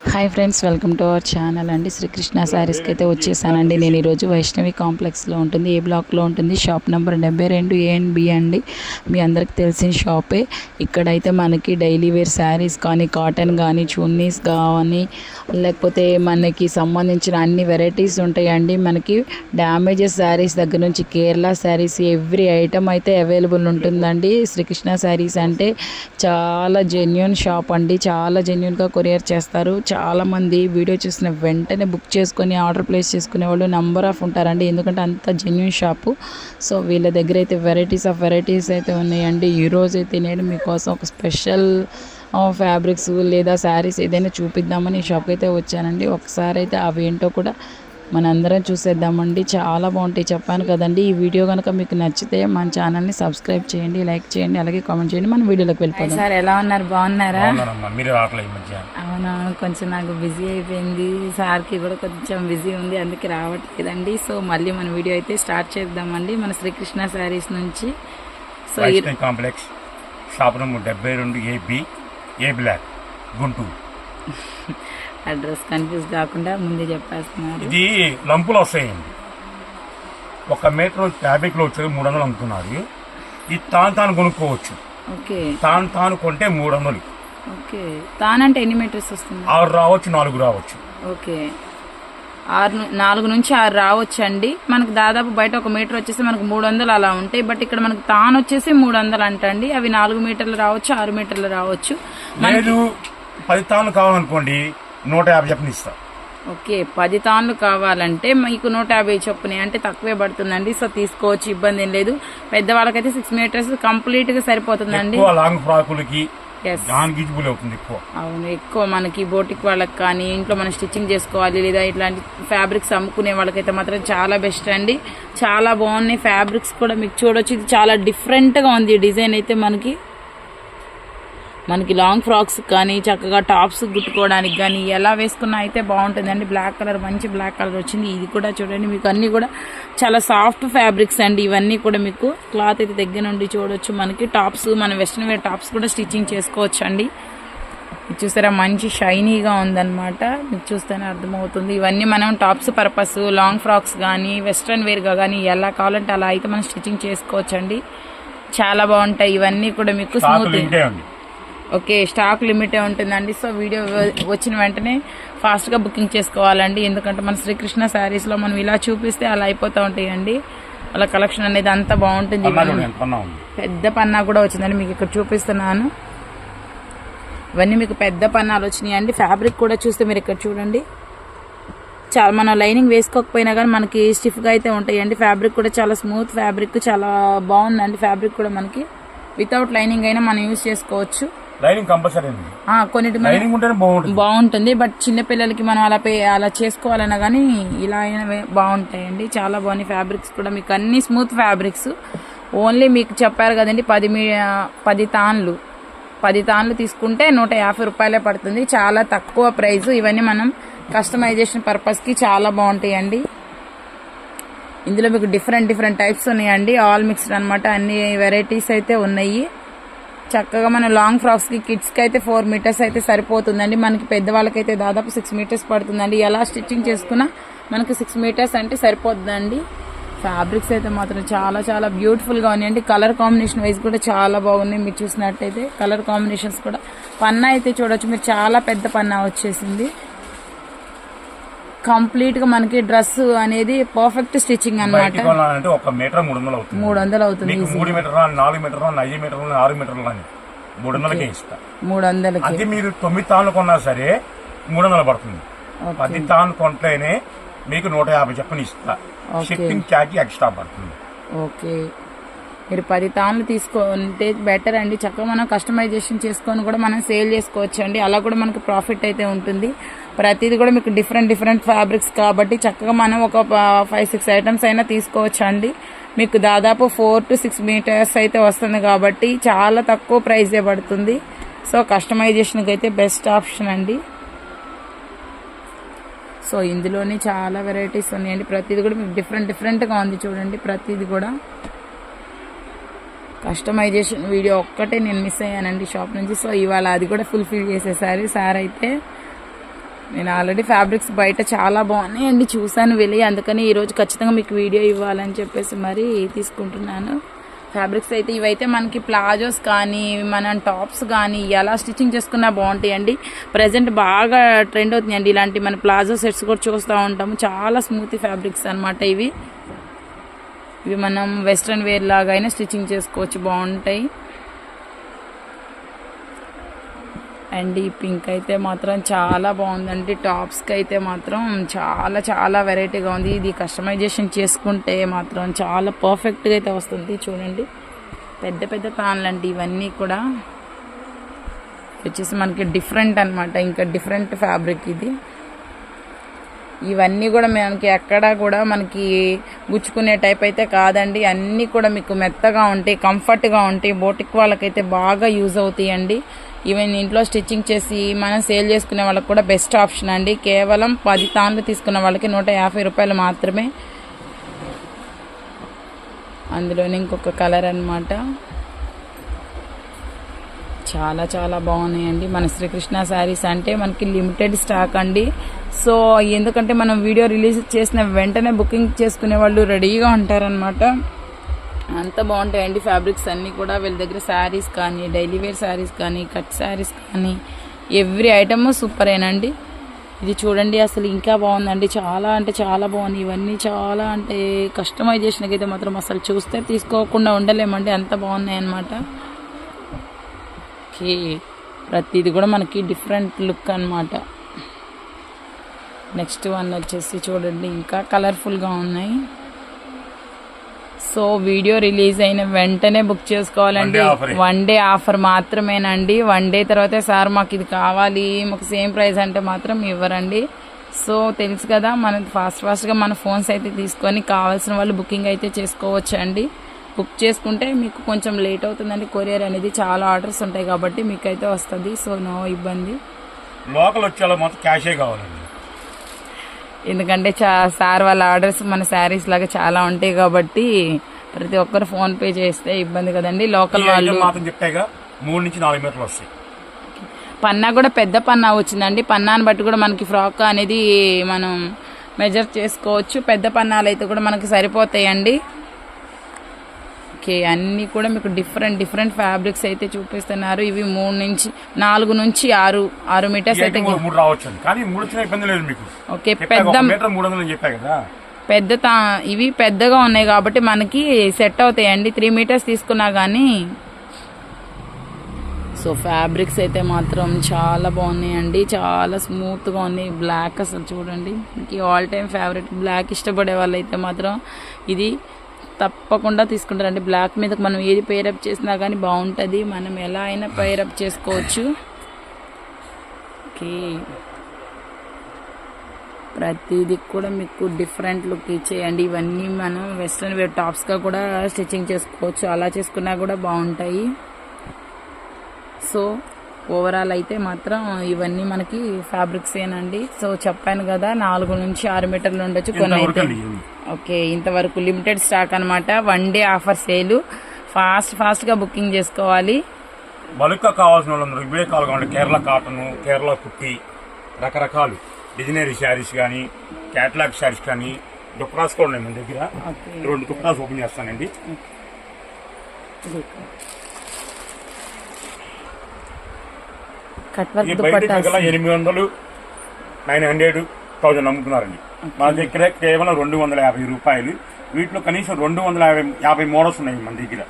Hi friends, welcome to our channel అండి. శ్రీకృష్ణ శారీస్కి అయితే వచ్చేసానండి. నేను ఈరోజు వైష్ణవి కాంప్లెక్స్లో ఉంటుంది, ఏ బ్లాక్లో ఉంటుంది, షాప్ నెంబర్ 72 A&B అండి. మీ అందరికి తెలిసిన షాపే. ఇక్కడైతే మనకి డైలీ వేర్ శారీస్ కానీ, కాటన్ కానీ, చున్నీస్ కానీ, లేకపోతే మనకి సంబంధించిన అన్ని వెరైటీస్ ఉంటాయండి. మనకి డ్యామేజెస్ శారీస్ దగ్గర నుంచి కేరళ శారీస్ ఎవ్రీ ఐటమ్ అయితే అవైలబుల్ ఉంటుందండి. శ్రీకృష్ణ శారీస్ అంటే చాలా జెన్యూన్ షాప్ అండి. చాలా జెన్యూన్గా కొరియర్ చేస్తారు. చాలామంది వీడియో చూసిన వెంటనే బుక్ చేసుకొని ఆర్డర్ ప్లేస్ చేసుకునే వాళ్ళు నెంబర్ ఆఫ్ ఉంటారండి, ఎందుకంటే అంత జెన్యూన్ షాపు. సో వీళ్ళ దగ్గర అయితే వెరైటీస్ అయితే ఉన్నాయండి. ఈరోజు అయితే నేను మీకోసం ఒక స్పెషల్ ఫ్యాబ్రిక్స్ లేదా శారీస్ ఏదైనా చూపిద్దామని ఈ షాప్కి అయితే వచ్చానండి. ఒకసారి అయితే అవి ఏంటో కూడా మనందరం చూసేద్దామండి. చాలా బాగుంటాయి, చెప్పాను కదండి. ఈ వీడియో కనుక మీకు నచ్చితే మన ఛానల్ని సబ్స్క్రైబ్ చేయండి, లైక్ చేయండి, అలాగే కామెంట్ చేయండి. మన వీడియోలోకి వెళ్ళిపోతాం. సార్ ఎలా ఉన్నారు? బాగున్నారా? అవునా, కొంచెం నాకు బిజీ అయిపోయింది, సార్కి కూడా కొంచెం బిజీ ఉంది, అందుకే రావట్లేదండి. సో మళ్ళీ మన వీడియో అయితే స్టార్ట్ చేద్దామండి మన శ్రీకృష్ణ శారీస్ నుంచి. So complex shop number 72 AB ఏ బ్లాక్ గుంటూరు. అడ్రస్ కన్ఫ్యూజ్ కాకుండా ముందే చెప్పేస్తున్నారు. ఇది లంపులు వస్తాయండి. 1 మీటర్ ఫ్యాబ్రిక్ లో వచ్చేది 300 అమ్ముతున్నారు. ఇది తాను కొనుక్కోవచ్చు. ఓకే, తాను కొంటే 300. ఓకే, తానంటే ఎన్ని మీటర్స్ వస్తుంది? 6 రావచ్చు, 4 రావచ్చు. ఓకే, 4 నుంచి 6 రావచ్చు అండి. మనకు దాదాపు బయట 1 మీటర్ వచ్చేసి మనకు 300 అలా ఉంటాయి. బట్ ఇక్కడ మనకు తాను వచ్చేసి 300 అంటండి. అవి 4 మీటర్లు రావచ్చు, 6 మీటర్లు రావచ్చు. లేదు 10 తాను కావాలనుకోండి 150 చెప్పని ఇస్తా. ఓకే, 10 తాన్లు కావాలంటే మీకు 150 చొప్పున, అంటే తక్కువే పడుతుందండి. సో తీసుకోవచ్చు, ఇబ్బంది ఏం లేదు. పెద్దవాళ్ళకైతే 6 మీటర్స్ కంప్లీట్ గా సరిపోతుందండి. లాంగ్ ఫ్రాకులకి అవుతుంది. అవును, ఎక్కువ మనకి బోటిక్ వాళ్ళకి కానీ, ఇంట్లో మనం స్టిచ్చింగ్ చేసుకోవాలి లేదా ఇట్లాంటి ఫ్యాబ్రిక్స్ అమ్ముకునే వాళ్ళకైతే మాత్రం చాలా బెస్ట్ అండి. చాలా బాగున్నాయి ఫ్యాబ్రిక్స్ కూడా, మీకు చూడొచ్చు. ఇది చాలా డిఫరెంట్ గా ఉంది డిజైన్ అయితే. మనకి లాంగ్ ఫ్రాక్స్ కానీ, చక్కగా టాప్స్ కుట్టుకోవడానికి కానీ ఎలా వేసుకున్నా అయితే బాగుంటుందండి. బ్లాక్ కలర్, మంచి బ్లాక్ కలర్ వచ్చింది. ఇది కూడా చూడండి, మీకు అన్ని కూడా చాలా సాఫ్ట్ ఫ్యాబ్రిక్స్ అండి. ఇవన్నీ కూడా మీకు క్లాత్ అయితే దగ్గర నుండి చూడొచ్చు. మనకి టాప్స్, మన వెస్ట్రన్ వేర్ టాప్స్ కూడా స్టిచ్చింగ్ చేసుకోవచ్చు అండి. చూసారా, మంచి షైనీగా ఉందన్నమాట. మీకు చూస్తేనే అర్థమవుతుంది. ఇవన్నీ మనం టాప్స్ పర్పస్, లాంగ్ ఫ్రాక్స్ కానీ, వెస్ట్రన్ వేర్గా కానీ ఎలా కావాలంటే అలా అయితే మనం స్టిచ్చింగ్ చేసుకోవచ్చు అండి. చాలా బాగుంటాయి ఇవన్నీ కూడా మీకు. స్మూత్, ఓకే, స్టాక్ లిమిటే ఉంటుందండి. సో వీడియో వచ్చిన వెంటనే ఫాస్ట్గా బుకింగ్ చేసుకోవాలండి, ఎందుకంటే మన శ్రీకృష్ణ శారీస్లో మనం ఇలా చూపిస్తే అలా అయిపోతూ ఉంటాయండి. అలా కలెక్షన్ అనేది అంతా బాగుంటుంది. పెద్ద పన్నా కూడా వచ్చిందండి, మీకు ఇక్కడ చూపిస్తున్నాను. ఇవన్నీ మీకు పెద్ద పన్నాలు వచ్చినాయండి. ఫ్యాబ్రిక్ కూడా చూస్తే మీరు ఇక్కడ చూడండి, చాలా మనం లైనింగ్ వేసుకోకపోయినా కానీ మనకి స్టిఫ్గా అయితే ఉంటాయండి. ఫ్యాబ్రిక్ కూడా చాలా స్మూత్ ఫ్యాబ్రిక్, చాలా బాగుందండి. ఫ్యాబ్రిక్ కూడా మనకి వితౌట్ లైనింగ్ అయినా మనం యూజ్ చేసుకోవచ్చు. కొన్నిటి బాగుంటుంది, బట్ చిన్నపిల్లలకి మనం అలా చేసుకోవాలన్నా కానీ ఇలా అయినా బాగుంటాయండి. చాలా బాగున్నాయి ఫ్యాబ్రిక్స్ కూడా. మీకు అన్ని స్మూత్ ఫ్యాబ్రిక్స్. ఓన్లీ మీకు చెప్పారు కదండి, 10 తాన్లు తీసుకుంటే 150 రూపాయలే పడుతుంది. చాలా తక్కువ ప్రైస్. ఇవన్నీ మనం కస్టమైజేషన్ పర్పస్కి చాలా బాగుంటాయండి. ఇందులో మీకు డిఫరెంట్ టైప్స్ ఉన్నాయండి. ఆల్ మిక్స్డ్ అనమాట. అన్ని వెరైటీస్ అయితే ఉన్నాయి. చక్కగా మన లాంగ్ ఫ్రాక్స్కి, కిడ్స్కి అయితే 4 మీటర్స్ అయితే సరిపోతుందండి. మనకి పెద్దవాళ్ళకైతే దాదాపు 6 మీటర్స్ పడుతుందండి. ఎలా స్టిచ్చింగ్ చేసుకున్నా మనకి 6 మీటర్స్ అంటే సరిపోతుందండి. ఫ్యాబ్రిక్స్ అయితే మాత్రం చాలా బ్యూటిఫుల్గా ఉన్నాయండి. కలర్ కాంబినేషన్ వైజ్ కూడా చాలా బాగున్నాయి. మీరు చూసినట్టయితే కలర్ కాంబినేషన్స్ కూడా. పన్నా అయితే చూడొచ్చు మీరు, చాలా పెద్ద పన్నా వచ్చేసింది. కంప్లీట్ గా మనకి డ్రెస్ అనేది పర్ఫెక్ట్ స్టిచ్చింగ్ అన్నమాట. 1 మీటర్ 300 అవుతుంది. 3 మీటర్లు, 4 మీటర్లు, 5 మీటర్లు, 6 మీటర్లు 300కే ఇస్తా. 300కి అది మీరు 9 తాన్లు కొన్నా సరే 300 పడుతుంది. 10 తాన్లు కొంటేనే మీకు 150 చెప్పని ఇస్తా. షిప్పింగ్ ఛార్జ్ ఎక్స్ట్రా పడుతుంది. ఓకే, మీరు 10 తాన్లు తీసుకుంటే బెటర్ అండి. చక్కగా మనం కస్టమైజేషన్ చేసుకొని కూడా మనం సేల్ చేసుకోవచ్చు అండి. అలా కూడా మనకు ప్రాఫిట్ అయితే ఉంటుంది. ప్రతిది కూడా మీకు డిఫరెంట్ ఫ్యాబ్రిక్స్ కాబట్టి చక్కగా మనం ఒక 5-6 ఐటమ్స్ అయినా తీసుకోవచ్చు అండి. మీకు దాదాపు 4 to 6 మీటర్స్ అయితే వస్తుంది కాబట్టి చాలా తక్కువ ప్రైజే పడుతుంది. సో కస్టమైజేషన్కి అయితే బెస్ట్ ఆప్షన్ అండి. సో ఇందులోనే చాలా వెరైటీస్ ఉన్నాయండి. ప్రతిది కూడా మీకు డిఫరెంట్గా ఉంది చూడండి. ప్రతిది కూడా కస్టమైజేషన్ వీడియో ఒక్కటే నేను మిస్ అయ్యానండి షాప్ నుంచి. సో ఇవాళ అది కూడా ఫుల్ఫిల్ చేసేసారు సార్ అయితే. నేను ఆల్రెడీ ఫ్యాబ్రిక్స్ బయట చాలా బాగున్నాయండి, చూసాను వెళ్ళి, అందుకని ఈరోజు ఖచ్చితంగా మీకు వీడియో ఇవ్వాలని చెప్పేసి మరి తీసుకుంటున్నాను. ఫ్యాబ్రిక్స్ అయితే ఇవైతే మనకి ప్లాజోస్ కానీ మన టాప్స్ కానీ ఎలా స్టిచ్చింగ్ చేసుకున్నా బాగుంటాయండి. ప్రజెంట్ బాగా ట్రెండ్ అవుతుందండి ఇలాంటి మన ప్లాజో సెట్స్ కూడా చూస్తూ ఉంటాము. చాలా స్మూత్ ఫ్యాబ్రిక్స్ అనమాట ఇవి మనం వెస్ట్రన్ వేర్ లాగా అయినా స్టిచ్చింగ్ చేసుకోవచ్చు, బాగుంటాయి. అండ్ ఈ పింక్ అయితే మాత్రం చాలా బాగుందండి. టాప్స్కి అయితే మాత్రం చాలా చాలా వెరైటీగా ఉంది. ఇది కస్టమైజేషన్ చేసుకుంటే మాత్రం చాలా పర్ఫెక్ట్గా అయితే వస్తుంది. చూడండి పెద్ద పెద్ద ప్యాన్లు అంటే ఇవన్నీ కూడా వచ్చేసి మనకి డిఫరెంట్ అనమాట, ఇంకా డిఫరెంట్ ఫ్యాబ్రిక్ ఇది. ఇవన్నీ కూడా మనకి ఎక్కడా కూడా మనకి గుచ్చుకునే టైప్ అయితే కాదండి. అన్నీ కూడా మీకు మెత్తగా ఉంటాయి, కంఫర్ట్గా ఉంటాయి. బోటిక్ వాళ్ళకైతే బాగా యూజ్ అవుతాయండి. ఈవెన్ ఇంట్లో స్టిచ్చింగ్ చేసి మనం సేల్ చేసుకునే వాళ్ళకి కూడా బెస్ట్ ఆప్షన్ అండి. కేవలం 10 తాన్లు తీసుకున్న వాళ్ళకి 150 రూపాయలు మాత్రమే. అందులోనే ఇంకొక కలర్ అన్నమాట, చాలా చాలా బాగున్నాయండి. మన శ్రీకృష్ణ శారీస్ అంటే మనకి లిమిటెడ్ స్టాక్ అండి. సో ఎందుకంటే మనం వీడియో రిలీజ్ చేసిన వెంటనే బుకింగ్ చేసుకునే వాళ్ళు రెడీగా ఉంటారనమాట. అంత బాగుంటాయండి ఫ్యాబ్రిక్స్ అన్నీ కూడా. వీళ్ళ దగ్గర శారీస్ కానీ, డైలీ వేర్ శారీస్ కానీ, కట్ శారీస్ కానీ, ఎవ్రీ ఐటమ్ సూపరేనండి. ఇది చూడండి అసలు ఇంకా బాగుందండి, చాలా అంటే చాలా బాగుంది. ఇవన్నీ చాలా అంటే కస్టమైజేషన్కి అయితే మాత్రం అసలు చూస్తే తీసుకోకుండా ఉండలేమండి, అంత బాగున్నాయి అన్నమాట. ప్రతిది కూడా మనకి డిఫరెంట్ లుక్ అన్నమాట. నెక్స్ట్ వన్ వచ్చేసి చూడండి ఇంకా కలర్ఫుల్గా ఉన్నాయి. సో వీడియో రిలీజ్ అయిన వెంటనే బుక్ చేసుకోవాలండి. 1 డే ఆఫర్ మాత్రమేనండి. 1 డే తర్వాత సార్ మాకు ఇది కావాలి, మాకు సేమ్ ప్రైస్ అంటే మాత్రం ఇవ్వరండి. సో తెలుసు కదా, మనం ఫాస్ట్గా మన ఫోన్స్ అయితే తీసుకొని కావాల్సిన వాళ్ళు బుకింగ్ అయితే చేసుకోవచ్చు అండి. బుక్ చేసుకుంటే మీకు కొంచెం లేట్ అవుతుందండి, కొరియర్ అనేది చాలా ఆర్డర్స్ ఉంటాయి కాబట్టి మీకైతే వస్తుంది. సో నో ఇబ్బంది. లోకల్ వచ్చేలా మొత్తం క్యాషే కావాలండి, ఎందుకంటే సార్ వాళ్ళ ఆర్డర్స్ మన శారీస్ లాగా చాలా ఉంటాయి కాబట్టి ప్రతి ఒక్కరు ఫోన్ పే చేస్తే ఇబ్బంది కదండి. లోకల్ వాళ్ళు మాత్రం చెప్పాగా 3 నుంచి 4 మీటర్లు వస్తాయి. పన్నా కూడా పెద్ద పన్నా వచ్చిందండి. పన్నాను బట్టి కూడా మనకి ఫ్రాక్ అనేది మనం మెజర్ చేసుకోవచ్చు. పెద్ద పన్నాలు అయితే కూడా మనకి సరిపోతాయండి. ఓకే, అన్నీ కూడా మీకు డిఫరెంట్ ఫ్యాబ్రిక్స్ అయితే చూపిస్తున్నారు. ఇవి 3 నుంచి 4 నుంచి 6 మీటర్స్ అయితే రావచ్చు. కానీ 3 వచ్చిన ఇబ్బంది లేదు మీకు. ఓకే, పెద్ద 300 చెప్పా కదా, ఇవి పెద్దగా ఉన్నాయి కాబట్టి మనకి సెట్ అవుతాయండి. 3 మీటర్స్ తీసుకున్నా కానీ. సో ఫ్యాబ్రిక్స్ అయితే మాత్రం చాలా బాగున్నాయండి, చాలా స్మూత్గా ఉన్నాయి. బ్లాక్ అసలు చూడండి, మీకు ఆల్ టైమ్ ఫేవరెట్ బ్లాక్ ఇష్టపడే వాళ్ళు అయితే మాత్రం ఇది తప్పకుండా తీసుకుంటారండి. బ్లాక్ మీద మనం ఏది పేరప్ చేసినా కానీ బాగుంటుంది, మనం ఎలా అయినా పేరప్ చేసుకోవచ్చు. ఓకే, ప్రతిదీ కూడా మీకు డిఫరెంట్ లుక్ ఇచ్చేయండి. ఇవన్నీ మనం వెస్ట్రన్ వేర్ టాప్స్గా కూడా స్టిచ్చింగ్ చేసుకోవచ్చు, అలా చేసుకున్నా కూడా బాగుంటాయి. సో ఓవరాల్ అయితే మాత్రం ఇవన్నీ మనకి ఫ్యాబ్రిక్స్ ఏనండి. సో చెప్పాను కదా 4 నుంచి 6 మీటర్లు ఉండొచ్చు కొన్ని అయితే. ఓకే, ఇంతవరకు లిమిటెడ్ స్టాక్ అనమాట. 1 డే ఆఫర్ సేలు. ఫాస్ట్గా బుకింగ్ చేసుకోవాలి. బల్క్గా కావాల్సిన వాళ్ళందరూ ఇవే కావాలి. కేరళ కాటన్, కేరళ కుట్టి, రకరకాలు డిజైనరీ శారీస్ కానీ, క్యాటలాగ్ శారీస్ కానీ, దుప్పటాస్ కూడా ఉన్నాయి మన దగ్గర. 2 దుప్పటాస్ ఓపెన్ చేస్తానండి. బయట 800, 900, 1000 అమ్ముతున్నారండి. మన దగ్గర కేవలం 250 రూపాయలు. వీటిలో కనీసం 250 మోడల్స్ ఉన్నాయి మన దగ్గర.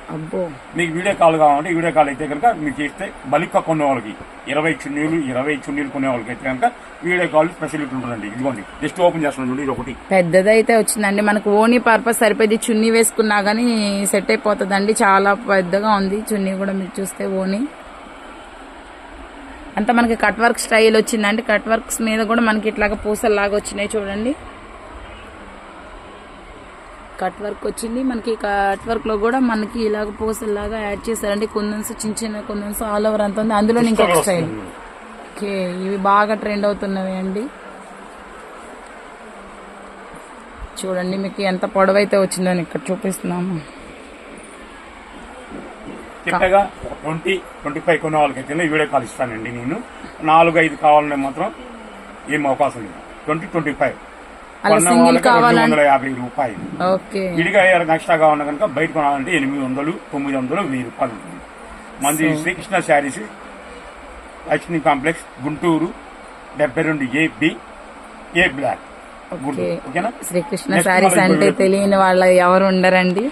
మీకు వీడియో కాల్ కావాలంటే వీడియో కాల్ అయితే కనుక మీకు చేస్తే బల్క్గా కొనే వాళ్ళకి 20 చున్నీలు కొనే వాళ్ళకి అయితే కనుక వీడియో కాల్ ఫెసిలిటీ ఉంటుందండి. ఇదిగోండి జస్ట్ ఓపెన్ చేస్తున్నాం, ఇది ఒకటి పెద్దదైతే వచ్చిందండి. మనకు ఓనీ పర్పస్ సరిపోయింది, చున్నీ వేసుకున్నా కానీ సెట్ అయిపోతుందండి. చాలా పెద్దగా ఉంది చున్నీ కూడా, మీరు చూస్తే ఓనీ అంతా మనకి కట్ వర్క్ స్టైల్ వచ్చిందండి. కట్ వర్క్స్ మీద కూడా మనకి ఇట్లాగా పూసల్లాగా వచ్చినాయి చూడండి. కట్ వర్క్ వచ్చింది మనకి. కట్ వర్క్ లో కూడా మనకి ఇలాగ పూసల్లాగా యాడ్ చేశారండి. కుందన్స్ చిన్న కుందన్స్ ఆల్ ఓవర్ అంత ఉంది. అందులో ఇంకొక స్టైల్. ఓకే, ఇవి బాగా ట్రెండ్ అవుతున్నవి అండి. చూడండి మీకు ఎంత పొడవైతే వచ్చిందో ఇక్కడ చూపిస్తున్నాము. చెప్పగా 20-25 కొనే వాళ్ళకైతే వీడియో కాల్ ఇస్తానండి. నేను 4-5 కావాలనే మాత్రం ఏం అవకాశం లేదు. 20-25 అలా కొన్న సింగిల్ వాళ్ళకి కావాలంటే 250 రూపాయలు. ఓకే విడిగా ఎక్స్ట్రా కావాలన్నా కనుక బయట కొనాలంటే 800, 900, 1000 రూపాయలు ఉంటుంది. మంది Srikrishna saris, Lakshmi complex, Guntur 72AB A block. Okay ఓకేనా? శ్రీకృష్ణ Next శారీస్ మళ్ళీ అంటే తెలియని వాళ్ళు ఎవరు ఉండరండి.